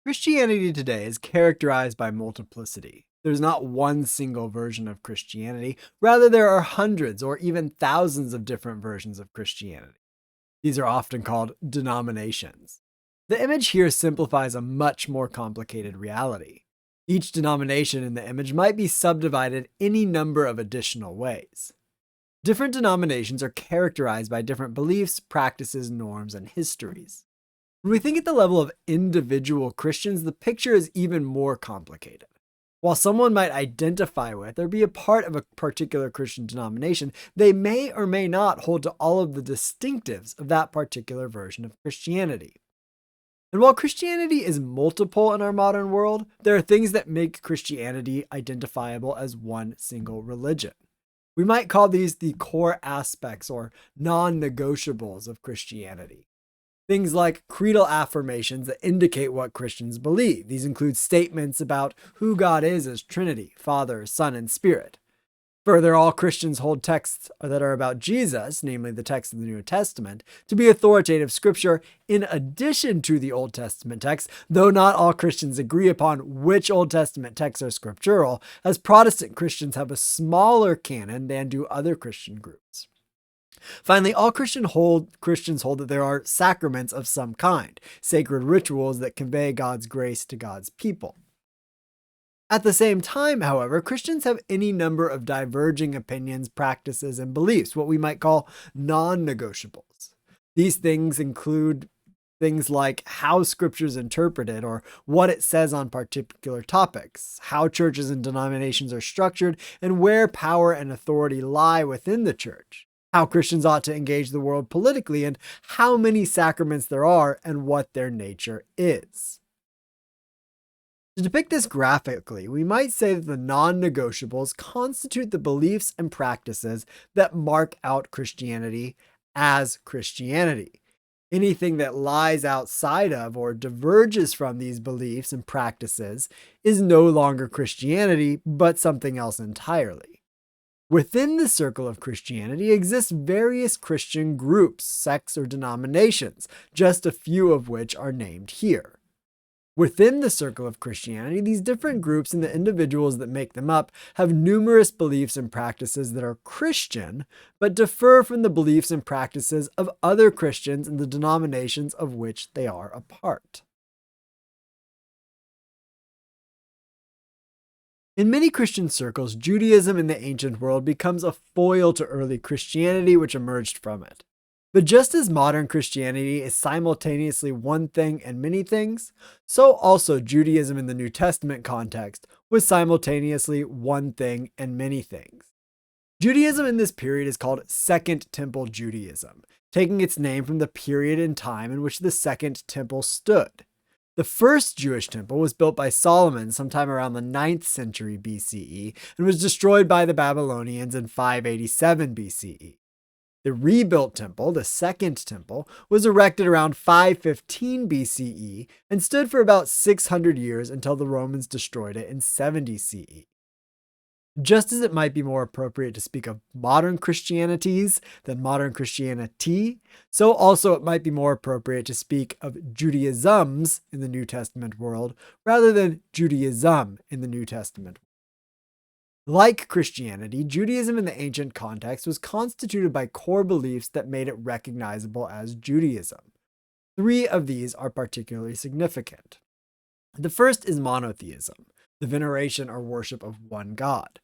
Christianity today is characterized by multiplicity. There's not one single version of Christianity. Rather, there are hundreds or even thousands of different versions of Christianity. These are often called denominations. The image here simplifies a much more complicated reality. Each denomination in the image might be subdivided any number of additional ways. Different denominations are characterized by different beliefs, practices, norms, and histories. When we think at the level of individual Christians, the picture is even more complicated. While someone might identify with or be a part of a particular Christian denomination, they may or may not hold to all of the distinctives of that particular version of Christianity. And while Christianity is multiple in our modern world, there are things that make Christianity identifiable as one single religion. We might call these the core aspects or non-negotiables of Christianity. Things like creedal affirmations that indicate what Christians believe. These include statements about who God is as Trinity, Father, Son, and Spirit. Further, all Christians hold texts that are about Jesus, namely the text of the New Testament, to be authoritative scripture in addition to the Old Testament text, though not all Christians agree upon which Old Testament texts are scriptural, as Protestant Christians have a smaller canon than do other Christian groups. Finally, all Christians hold that there are sacraments of some kind, sacred rituals that convey God's grace to God's people. At the same time, however, Christians have any number of diverging opinions, practices, and beliefs, what we might call non-negotiables. These things include things like how Scripture is interpreted or what it says on particular topics, how churches and denominations are structured, and where power and authority lie within the church, how Christians ought to engage the world politically, and how many sacraments there are and what their nature is. To depict this graphically, we might say that the non-negotiables constitute the beliefs and practices that mark out Christianity as Christianity. Anything that lies outside of or diverges from these beliefs and practices is no longer Christianity, but something else entirely. Within the circle of Christianity exist various Christian groups, sects, or denominations, just a few of which are named here. Within the circle of Christianity, these different groups and the individuals that make them up have numerous beliefs and practices that are Christian, but differ from the beliefs and practices of other Christians and the denominations of which they are a part. In many Christian circles, Judaism in the ancient world becomes a foil to early Christianity, which emerged from it. But just as modern Christianity is simultaneously one thing and many things, so also Judaism in the New Testament context was simultaneously one thing and many things. Judaism in this period is called Second Temple Judaism, taking its name from the period in time in which the Second Temple stood. The first Jewish temple was built by Solomon sometime around the 9th century BCE and was destroyed by the Babylonians in 587 BCE. The rebuilt temple, the Second Temple, was erected around 515 BCE and stood for about 600 years until the Romans destroyed it in 70 CE. Just as it might be more appropriate to speak of modern Christianities than modern Christianity, so also it might be more appropriate to speak of Judaisms in the New Testament world rather than Judaism in the New Testament. Like Christianity, Judaism in the ancient context was constituted by core beliefs that made it recognizable as Judaism. 3 of these are particularly significant. The first is monotheism, the veneration or worship of one God.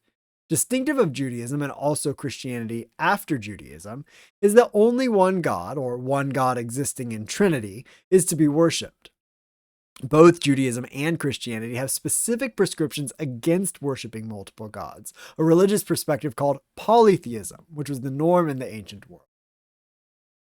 Distinctive of Judaism and also Christianity after Judaism is that only one God, or one God existing in Trinity, is to be worshipped. Both Judaism and Christianity have specific prescriptions against worshiping multiple gods, a religious perspective called polytheism, which was the norm in the ancient world.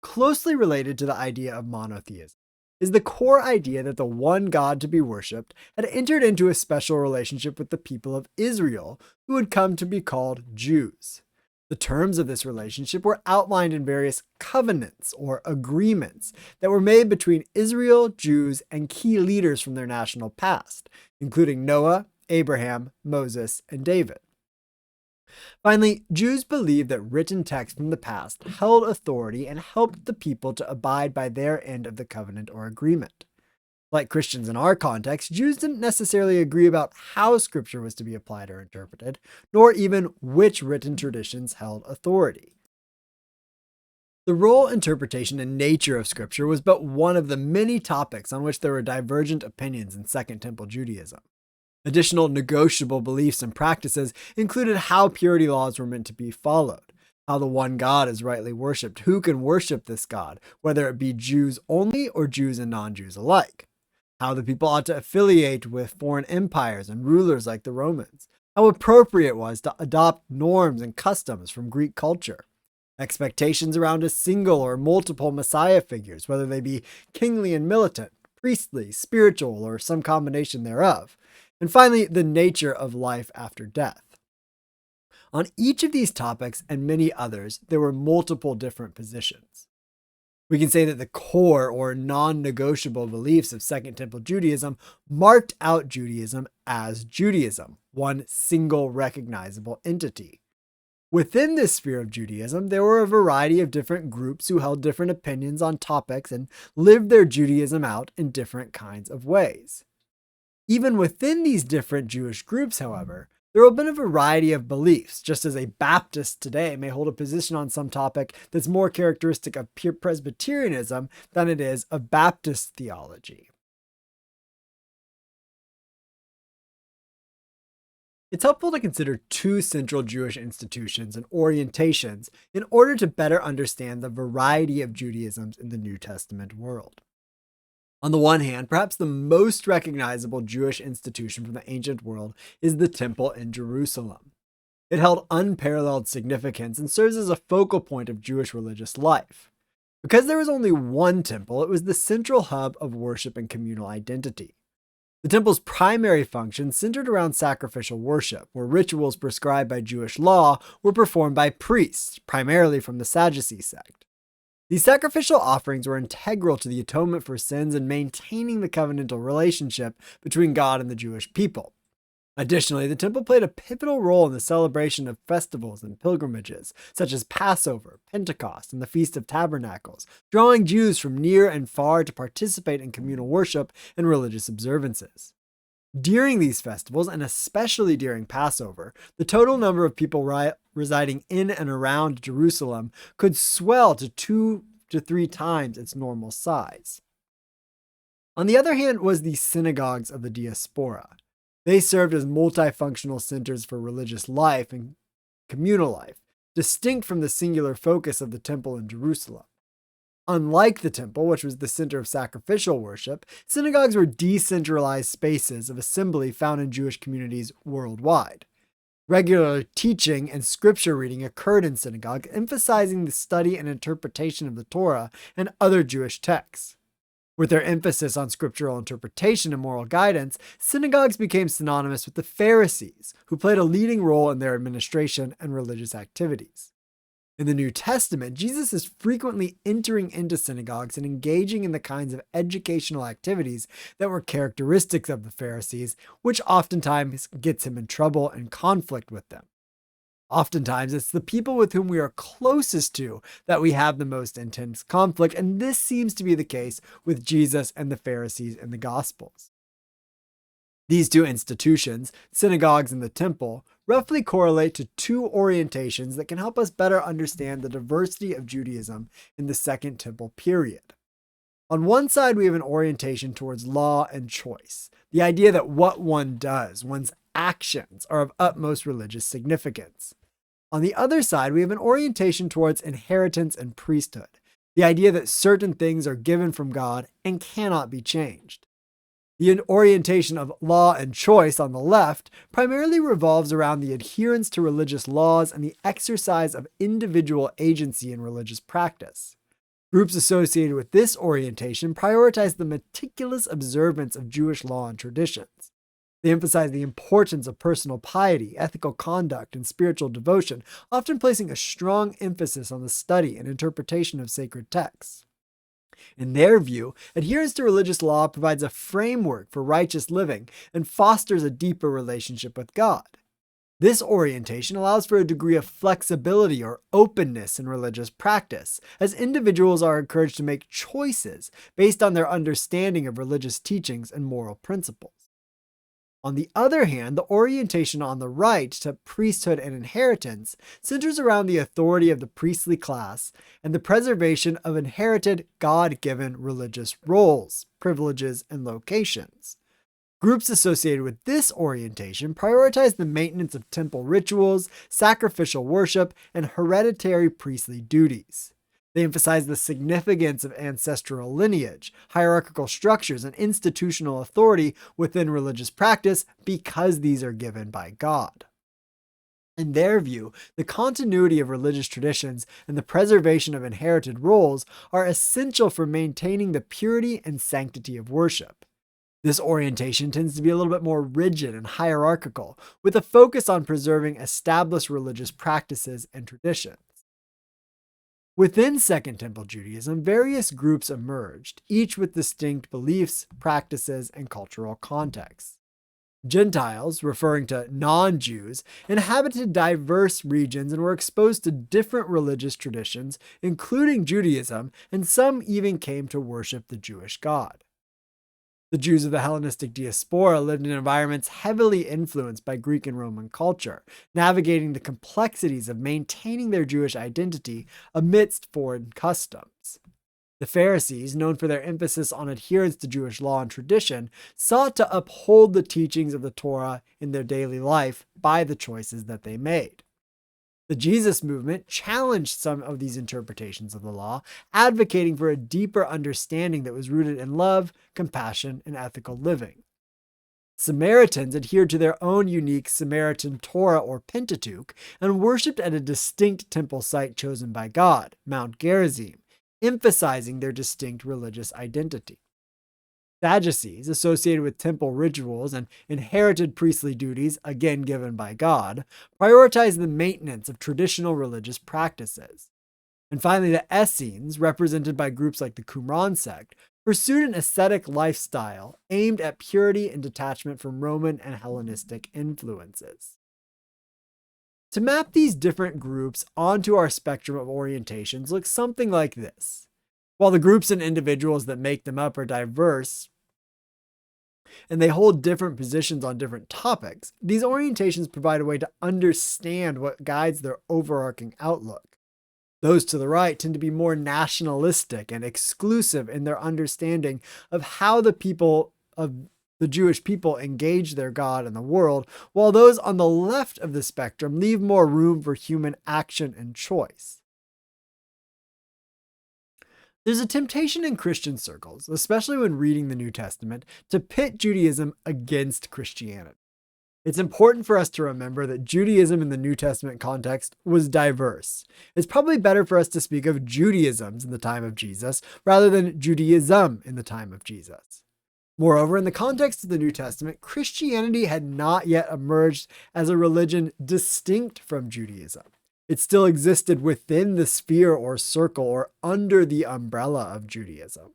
Closely related to the idea of monotheism is the core idea that the one God to be worshipped had entered into a special relationship with the people of Israel, who would come to be called Jews. The terms of this relationship were outlined in various covenants or agreements that were made between Israel, Jews, and key leaders from their national past, including Noah, Abraham, Moses, and David. Finally, Jews believed that written texts from the past held authority and helped the people to abide by their end of the covenant or agreement. Like Christians in our context, Jews didn't necessarily agree about how Scripture was to be applied or interpreted, nor even which written traditions held authority. The role, interpretation, and nature of Scripture was but one of the many topics on which there were divergent opinions in Second Temple Judaism. Additional negotiable beliefs and practices included how purity laws were meant to be followed, how the one God is rightly worshipped, who can worship this God, whether it be Jews only or Jews and non-Jews alike, how the people ought to affiliate with foreign empires and rulers like the Romans, how appropriate it was to adopt norms and customs from Greek culture, expectations around a single or multiple Messiah figures, whether they be kingly and militant, priestly, spiritual, or some combination thereof, and finally, the nature of life after death. On each of these topics and many others, there were multiple different positions. We can say that the core or non-negotiable beliefs of Second Temple Judaism marked out Judaism as Judaism, one single recognizable entity. Within this sphere of Judaism, there were a variety of different groups who held different opinions on topics and lived their Judaism out in different kinds of ways. Even within these different Jewish groups, however, there have been a variety of beliefs, just as a Baptist today may hold a position on some topic that's more characteristic of pure Presbyterianism than it is of Baptist theology. It's helpful to consider two central Jewish institutions and orientations in order to better understand the variety of Judaisms in the New Testament world. On the one hand, perhaps the most recognizable Jewish institution from the ancient world is the Temple in Jerusalem. It held unparalleled significance and serves as a focal point of Jewish religious life. Because there was only one temple, it was the central hub of worship and communal identity. The temple's primary function centered around sacrificial worship, where rituals prescribed by Jewish law were performed by priests, primarily from the Sadducee sect. These sacrificial offerings were integral to the atonement for sins and maintaining the covenantal relationship between God and the Jewish people. Additionally, the temple played a pivotal role in the celebration of festivals and pilgrimages, such as Passover, Pentecost, and the Feast of Tabernacles, drawing Jews from near and far to participate in communal worship and religious observances. During these festivals, and especially during Passover, the total number of people residing in and around Jerusalem could swell to 2 to 3 times its normal size. On the other hand was the synagogues of the diaspora. They served as multifunctional centers for religious life and communal life, distinct from the singular focus of the temple in Jerusalem. Unlike the temple, which was the center of sacrificial worship, synagogues were decentralized spaces of assembly found in Jewish communities worldwide. Regular teaching and scripture reading occurred in synagogues, emphasizing the study and interpretation of the Torah and other Jewish texts. With their emphasis on scriptural interpretation and moral guidance, synagogues became synonymous with the Pharisees, who played a leading role in their administration and religious activities. In the New Testament, Jesus is frequently entering into synagogues and engaging in the kinds of educational activities that were characteristics of the Pharisees, which oftentimes gets him in trouble and conflict with them. Oftentimes, it's the people with whom we are closest to that we have the most intense conflict, and this seems to be the case with Jesus and the Pharisees in the Gospels. These two institutions, synagogues and the temple, roughly correlate to two orientations that can help us better understand the diversity of Judaism in the Second Temple period. On one side, we have an orientation towards law and choice, the idea that what one does, one's actions, are of utmost religious significance. On the other side, we have an orientation towards inheritance and priesthood, the idea that certain things are given from God and cannot be changed. The orientation of law and choice on the left primarily revolves around the adherence to religious laws and the exercise of individual agency in religious practice. Groups associated with this orientation prioritize the meticulous observance of Jewish law and traditions. They emphasize the importance of personal piety, ethical conduct, and spiritual devotion, often placing a strong emphasis on the study and interpretation of sacred texts. In their view, adherence to religious law provides a framework for righteous living and fosters a deeper relationship with God. This orientation allows for a degree of flexibility or openness in religious practice, as individuals are encouraged to make choices based on their understanding of religious teachings and moral principles. On the other hand, the orientation on the right to priesthood and inheritance centers around the authority of the priestly class and the preservation of inherited God-given religious roles, privileges, and locations. Groups associated with this orientation prioritize the maintenance of temple rituals, sacrificial worship, and hereditary priestly duties. They emphasize the significance of ancestral lineage, hierarchical structures, and institutional authority within religious practice because these are given by God. In their view, the continuity of religious traditions and the preservation of inherited roles are essential for maintaining the purity and sanctity of worship. This orientation tends to be a little bit more rigid and hierarchical, with a focus on preserving established religious practices and traditions. Within Second Temple Judaism, various groups emerged, each with distinct beliefs, practices, and cultural contexts. Gentiles, referring to non-Jews, inhabited diverse regions and were exposed to different religious traditions, including Judaism, and some even came to worship the Jewish God. The Jews of the Hellenistic diaspora lived in environments heavily influenced by Greek and Roman culture, navigating the complexities of maintaining their Jewish identity amidst foreign customs. The Pharisees, known for their emphasis on adherence to Jewish law and tradition, sought to uphold the teachings of the Torah in their daily life by the choices that they made. The Jesus movement challenged some of these interpretations of the law, advocating for a deeper understanding that was rooted in love, compassion, and ethical living. Samaritans adhered to their own unique Samaritan Torah or Pentateuch and worshipped at a distinct temple site chosen by God, Mount Gerizim, emphasizing their distinct religious identity. Sadducees, associated with temple rituals and inherited priestly duties, again given by God, prioritized the maintenance of traditional religious practices. And finally, the Essenes, represented by groups like the Qumran sect, pursued an ascetic lifestyle aimed at purity and detachment from Roman and Hellenistic influences. To map these different groups onto our spectrum of orientations looks something like this. While the groups and individuals that make them up are diverse, and they hold different positions on different topics, these orientations provide a way to understand what guides their overarching outlook. Those to the right tend to be more nationalistic and exclusive in their understanding of how the Jewish people engage their God and the world, while those on the left of the spectrum leave more room for human action and choice. There's a temptation in Christian circles, especially when reading the New Testament, to pit Judaism against Christianity. It's important for us to remember that Judaism in the New Testament context was diverse. It's probably better for us to speak of Judaisms in the time of Jesus rather than Judaism in the time of Jesus. Moreover, in the context of the New Testament, Christianity had not yet emerged as a religion distinct from Judaism. It still existed within the sphere or circle or under the umbrella of Judaism.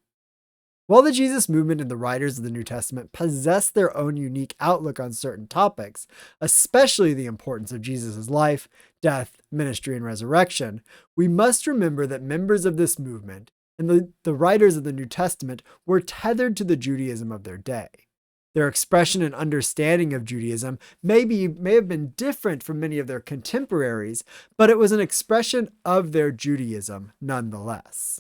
While the Jesus movement and the writers of the New Testament possess their own unique outlook on certain topics, especially the importance of Jesus' life, death, ministry, and resurrection, we must remember that members of this movement and the writers of the New Testament were tethered to the Judaism of their day. Their expression and understanding of Judaism may have been different from many of their contemporaries, but it was an expression of their Judaism nonetheless.